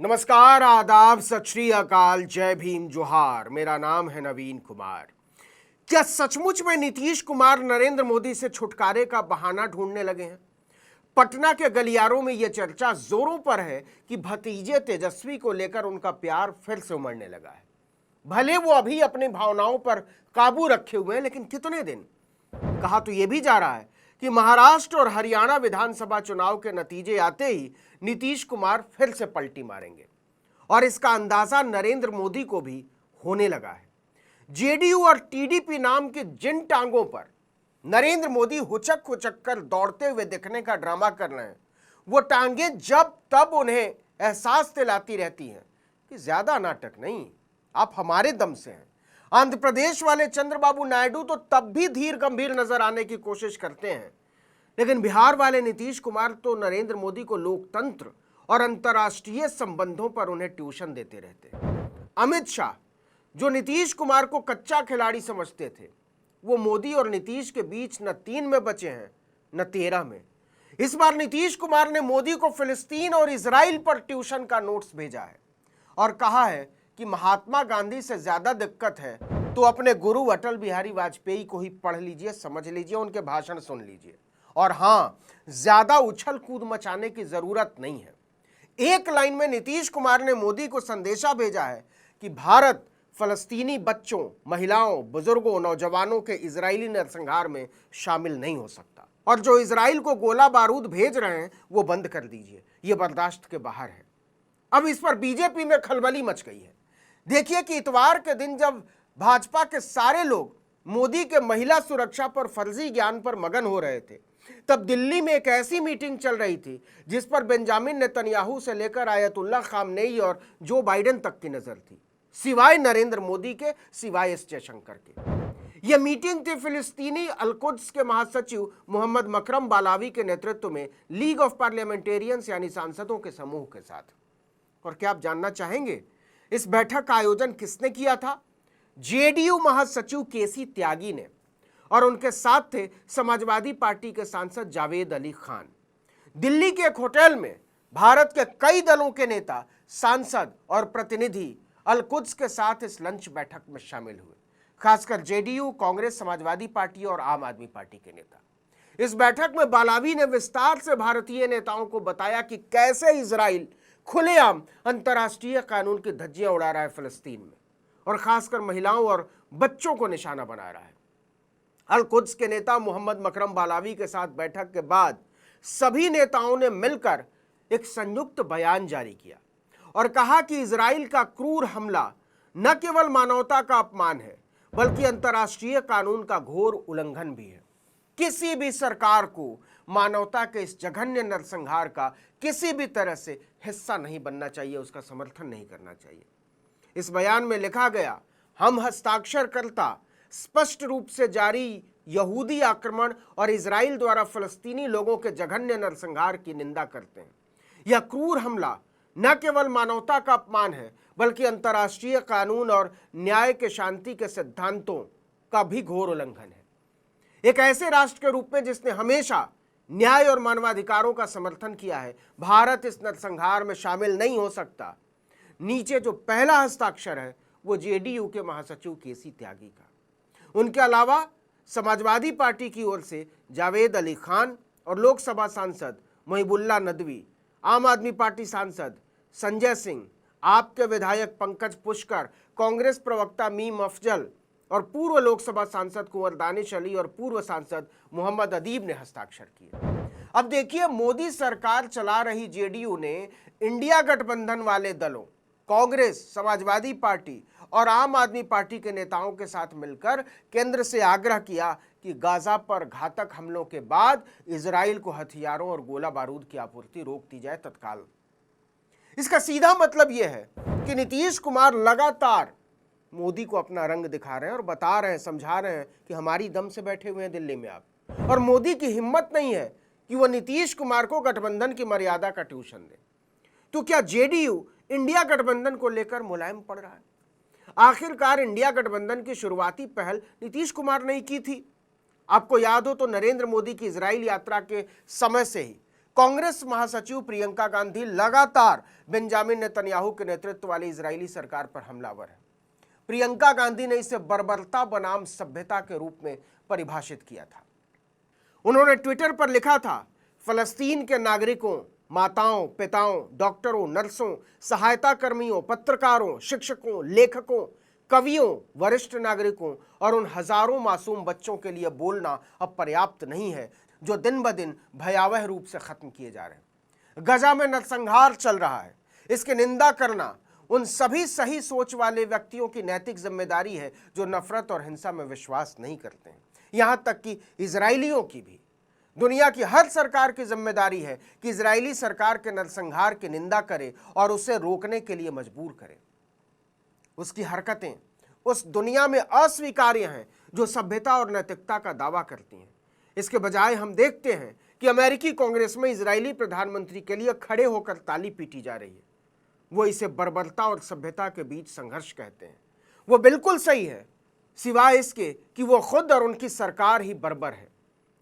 नमस्कार, आदाब, सत श्री अकाल, जय भीम, जोहार। मेरा नाम है नवीन कुमार। क्या सचमुच में नीतीश कुमार नरेंद्र मोदी से छुटकारे का बहाना ढूंढने लगे हैं? पटना के गलियारों में यह चर्चा जोरों पर है कि भतीजे तेजस्वी को लेकर उनका प्यार फिर से उमड़ने लगा है। भले वो अभी अपनी भावनाओं पर काबू रखे हुए हैं, लेकिन कितने दिन? कहा तो यह भी जा रहा है कि महाराष्ट्र और हरियाणा विधानसभा चुनाव के नतीजे आते ही नीतीश कुमार फिर से पलटी मारेंगे और इसका अंदाजा नरेंद्र मोदी को भी होने लगा है। जेडीयू और टीडीपी नाम की जिन टांगों पर नरेंद्र मोदी हुचक हुचक कर दौड़ते हुए दिखने का ड्रामा कर रहे हैं, वो टांगें जब तब उन्हें एहसास दिलाती रहती हैं कि ज्यादा नाटक नहीं, आप हमारे दम से हैं। आंध्र प्रदेश वाले चंद्रबाबू नायडू तो तब भी धीर गंभीर नजर आने की कोशिश करते हैं, लेकिन बिहार वाले नीतीश कुमार तो नरेंद्र मोदी को लोकतंत्र और अंतर्राष्ट्रीय संबंधों पर उन्हें ट्यूशन देते रहते हैं। अमित शाह, जो नीतीश कुमार को कच्चा खिलाड़ी समझते थे, वो मोदी और नीतीश के बीच न 3 में बचे हैं न 13 में। इस बार नीतीश कुमार ने मोदी को फिलिस्तीन और इजराइल पर ट्यूशन का नोट्स भेजा है और कहा है कि महात्मा गांधी से ज्यादा दिक्कत है तो अपने गुरु अटल बिहारी वाजपेयी को ही पढ़ लीजिए, समझ लीजिए, उनके भाषण सुन लीजिए। और हां, ज्यादा उछल कूद मचाने की जरूरत नहीं है। एक लाइन में नीतीश कुमार ने मोदी को संदेशा भेजा है कि भारत फलस्तीनी बच्चों, महिलाओं, बुजुर्गों, नौजवानों के इजरायली नरसंहार में शामिल नहीं हो सकता और जो इजराइल को गोला बारूद भेज रहे हैं वो बंद कर दीजिए, ये बर्दाश्त के बाहर है। अब इस पर बीजेपी में खलबली मच गई है। देखिए कि इतवार के दिन जब भाजपा के सारे लोग मोदी के महिला सुरक्षा पर फर्जी ज्ञान पर मगन हो रहे थे, तब दिल्ली में एक ऐसी मीटिंग चल रही थी जिस पर बेंजामिन नेतन्याहू से लेकर आयतुल्ला खामनेई और जो बाइडेन तक की नजर थी, सिवाय नरेंद्र मोदी के, सिवाय एस जयशंकर के। यह मीटिंग थी फिलिस्तीनी अल-कुद्स के महासचिव मोहम्मद मकरम बालावी के नेतृत्व में लीग ऑफ पार्लियामेंटेरियंस यानी सांसदों के समूह के साथ। और क्या आप जानना चाहेंगे इस बैठक का आयोजन किसने किया था? जेडीयू महासचिव केसी त्यागी ने, और उनके साथ थे समाजवादी पार्टी के सांसद जावेद अली खान। दिल्ली के एक होटल में भारत के कई दलों के नेता, सांसद और प्रतिनिधि अल-कुद्स के साथ इस लंच बैठक में शामिल हुए, खासकर जेडीयू, कांग्रेस, समाजवादी पार्टी और आम आदमी पार्टी के नेता। इस बैठक में बालावी ने विस्तार से भारतीय नेताओं को बताया कि कैसे इजराइल खुलेआम अंतर्राष्ट्रीय कानून की धज्जियां उड़ा रहा है फिलिस्तीन में, और खासकर महिलाओं और बच्चों को निशाना बना रहा है। अल-कुद्स के नेता मोहम्मद मकरम बालावी के साथ बैठक के बाद सभी नेताओं ने मिलकर एक संयुक्त बयान जारी किया और कहा कि इजराइल का क्रूर हमला न केवल मानवता का अपमान है, बल्कि अंतर्राष्ट्रीय कानून का घोर उल्लंघन भी है। किसी भी सरकार को मानवता के इस जघन्य नरसंहार का किसी भी तरह से हिस्सा नहीं बनना चाहिए, उसका समर्थन नहीं करना चाहिए। इस बयान में लिखा गया, हम हस्ताक्षरकर्ता स्पष्ट रूप से जारी यहूदी आक्रमण और इजराइल द्वारा फलस्तीनी लोगों के जघन्य नरसंहार की निंदा करते हैं। यह क्रूर हमला न केवल मानवता का अपमान है, बल्कि अंतर्राष्ट्रीय कानून और न्याय के शांति के सिद्धांतों का भी घोर उल्लंघन है। एक ऐसे राष्ट्र के रूप में जिसने हमेशा न्याय और मानवाधिकारों का समर्थन किया है, भारत इस नरसंहार में शामिल नहीं हो सकता। नीचे जो पहला हस्ताक्षर है वो जेडीयू के महासचिव केसी त्यागी का। उनके अलावा समाजवादी पार्टी की ओर से जावेद अली खान और लोकसभा सांसद मुहिबुल्लाह नदवी, आम आदमी पार्टी सांसद संजय सिंह, आपके विधायक पंकज पुष्कर, कांग्रेस प्रवक्ता मीम अफजल और पूर्व लोकसभा सांसद कुंवर दानिश अली और पूर्व सांसद मोहम्मद अदीब ने हस्ताक्षर किए। अब देखिए, मोदी सरकार चला रही जेडीयू ने इंडिया गठबंधन वाले दलों, कांग्रेस, समाजवादी पार्टी और आम आदमी पार्टी के नेताओं के साथ मिलकर केंद्र से आग्रह किया कि गाजा पर घातक हमलों के बाद इजराइल को हथियारों और गोला बारूद की आपूर्ति रोक दी जाए तत्काल। इसका सीधा मतलब यह है कि नीतीश कुमार लगातार मोदी को अपना रंग दिखा रहे हैं और बता रहे हैं, समझा रहे हैं कि हमारी दम से बैठे हुए हैं दिल्ली में आप। और मोदी की हिम्मत नहीं है कि वह नीतीश कुमार को गठबंधन की मर्यादा का ट्यूशन दे। तो क्या जेडीयू इंडिया गठबंधन को लेकर मुलायम पड़ रहा है? आखिरकार इंडिया गठबंधन की शुरुआती पहल नीतीश कुमार ने की थी। आपको याद हो तो नरेंद्र मोदी की इजराइल यात्रा के समय से ही कांग्रेस महासचिव प्रियंका गांधी लगातार बेंजामिन नेतन्याहू के नेतृत्व वाली इजरायली सरकार पर हमलावर है। प्रियंका गांधी ने इसे बर्बरता बनाम सभ्यता के रूप में परिभाषित किया था। उन्होंने ट्विटर पर लिखा था, फलस्तीन के नागरिकों, माताओं, पिताओं, डॉक्टरों, नर्सों, सहायता कर्मियों, पत्रकारों, शिक्षकों, लेखकों, कवियों, वरिष्ठ नागरिकों और उन हजारों मासूम बच्चों के लिए बोलना अब पर्याप्त नहीं है जो दिन ब दिन भयावह रूप से खत्म किए जा रहे हैं। गजा में नरसंहार चल रहा है। इसकी निंदा करना उन सभी सही सोच वाले व्यक्तियों की नैतिक जिम्मेदारी है जो नफरत और हिंसा में विश्वास नहीं करते हैं। यहां तक कि इजरायलियों की भी। दुनिया की हर सरकार की जिम्मेदारी है कि इजरायली सरकार के नरसंहार की निंदा करे और उसे रोकने के लिए मजबूर करे। उसकी हरकतें उस दुनिया में अस्वीकार्य हैं जो सभ्यता और नैतिकता का दावा करती हैं। इसके बजाय हम देखते हैं कि अमेरिकी कांग्रेस में इजरायली प्रधानमंत्री के लिए खड़े होकर ताली पीटी जा रही है। वो इसे बर्बरता और सभ्यता के बीच संघर्ष कहते हैं। वो बिल्कुल सही है, सिवाय इसके कि वो खुद और उनकी सरकार ही बर्बर है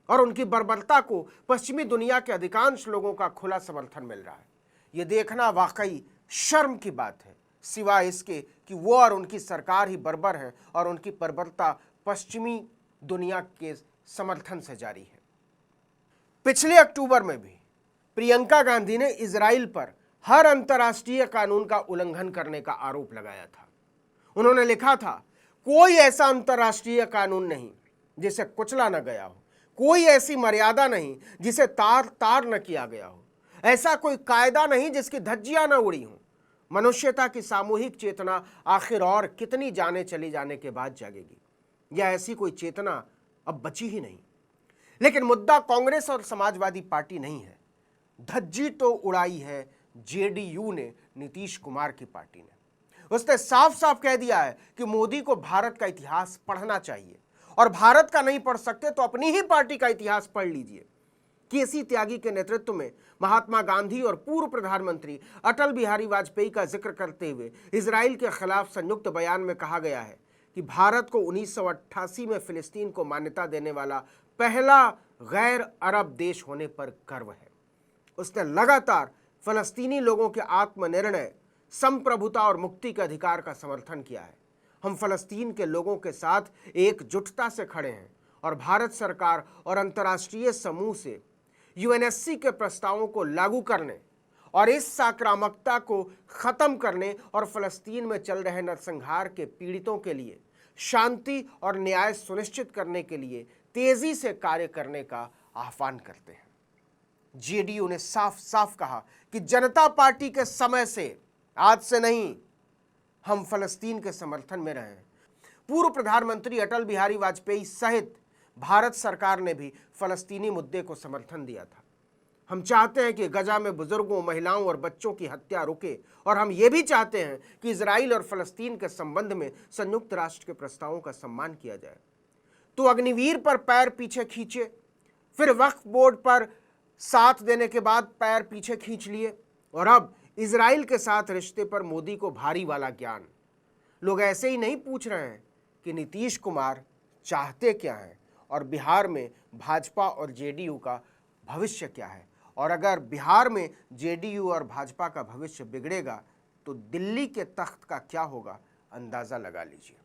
और उनकी बर्बरता को पश्चिमी दुनिया के अधिकांश लोगों का खुला समर्थन मिल रहा है। ये देखना वाकई शर्म की बात है, सिवाय इसके कि वो और उनकी सरकार ही बर्बर है और उनकी बर्बरता पश्चिमी दुनिया के समर्थन से जारी है। पिछले अक्टूबर में भी प्रियंका गांधी ने इजराइल पर हर अंतर्राष्ट्रीय कानून का उल्लंघन करने का आरोप लगाया था। उन्होंने लिखा था, कोई ऐसा अंतर्राष्ट्रीय कानून नहीं जिसे कुचला न गया हो, कोई ऐसी मर्यादा नहीं जिसे तार तार न किया गया हो, ऐसा कोई कायदा नहीं जिसकी धज्जियां न उड़ी हों। मनुष्यता की सामूहिक चेतना आखिर और कितनी जाने चली जाने के बाद जागेगी, या ऐसी कोई चेतना अब बची ही नहीं। लेकिन मुद्दा कांग्रेस और समाजवादी पार्टी नहीं है। धज्जी तो उड़ाई है जेडीयू ने, नीतीश कुमार की पार्टी ने। उसने साफ साफ कह दिया है कि मोदी को भारत का इतिहास पढ़ना चाहिए, और भारत का नहीं पढ़ सकते तो अपनी ही पार्टी का इतिहास पढ़ लीजिए। केसी त्यागी के नेतृत्व में महात्मा गांधी और पूर्व प्रधानमंत्री अटल बिहारी वाजपेयी का जिक्र करते हुए इजराइल के खिलाफ संयुक्त बयान में कहा गया है कि भारत को 1988 में फिलिस्तीन को मान्यता देने वाला पहला गैर अरब देश होने पर गर्व है। उसने लगातार फलस्तीनी लोगों के आत्मनिर्णय, संप्रभुता और मुक्ति के अधिकार का समर्थन किया है। हम फलस्तीन के लोगों के साथ एकजुटता से खड़े हैं और भारत सरकार और अंतर्राष्ट्रीय समूह से यूएनएससी के प्रस्तावों को लागू करने और इस साक्रामकता को खत्म करने और फलस्तीन में चल रहे नरसंहार के पीड़ितों के लिए शांति और न्याय सुनिश्चित करने के लिए तेजी से कार्य करने का आह्वान करते हैं। जेडीयू ने साफ साफ कहा कि जनता पार्टी के समय से, आज से नहीं, हम फलस्तीन के समर्थन में रहे हैं। पूर्व प्रधानमंत्री अटल बिहारी वाजपेयी सहित भारत सरकार ने भी फलस्तीनी मुद्दे को समर्थन दिया था। हम चाहते हैं कि गजा में बुजुर्गों, महिलाओं और बच्चों की हत्या रुके, और हम ये भी चाहते हैं कि इजराइल और फलस्तीन के संबंध में संयुक्त राष्ट्र के प्रस्तावों का सम्मान किया जाए। तो अग्निवीर पर पैर पीछे खींचे, फिर वक्फ बोर्ड पर साथ देने के बाद पैर पीछे खींच लिए, और अब इजराइल के साथ रिश्ते पर मोदी को भारी वाला ज्ञान। लोग ऐसे ही नहीं पूछ रहे हैं कि नीतीश कुमार चाहते क्या हैं और बिहार में भाजपा और जेडीयू का भविष्य क्या है, और अगर बिहार में जेडीयू और भाजपा का भविष्य बिगड़ेगा तो दिल्ली के तख्त का क्या होगा, अंदाज़ा लगा लीजिए।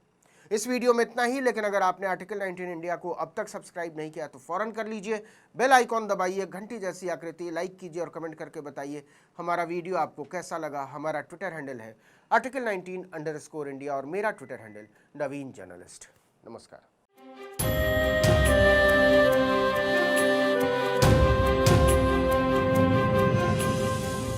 इस वीडियो में इतना ही, लेकिन अगर आपने आर्टिकल 19 इंडिया को अब तक सब्सक्राइब नहीं किया तो फौरन कर लीजिए। बेल आइकॉन दबाइए, घंटी जैसी आकृति, लाइक कीजिए और कमेंट करके बताइए हमारा वीडियो आपको कैसा लगा। हमारा ट्विटर हैंडल है article19_India और मेरा ट्विटर हैंडल नवीन जर्नलिस्ट। नमस्कार।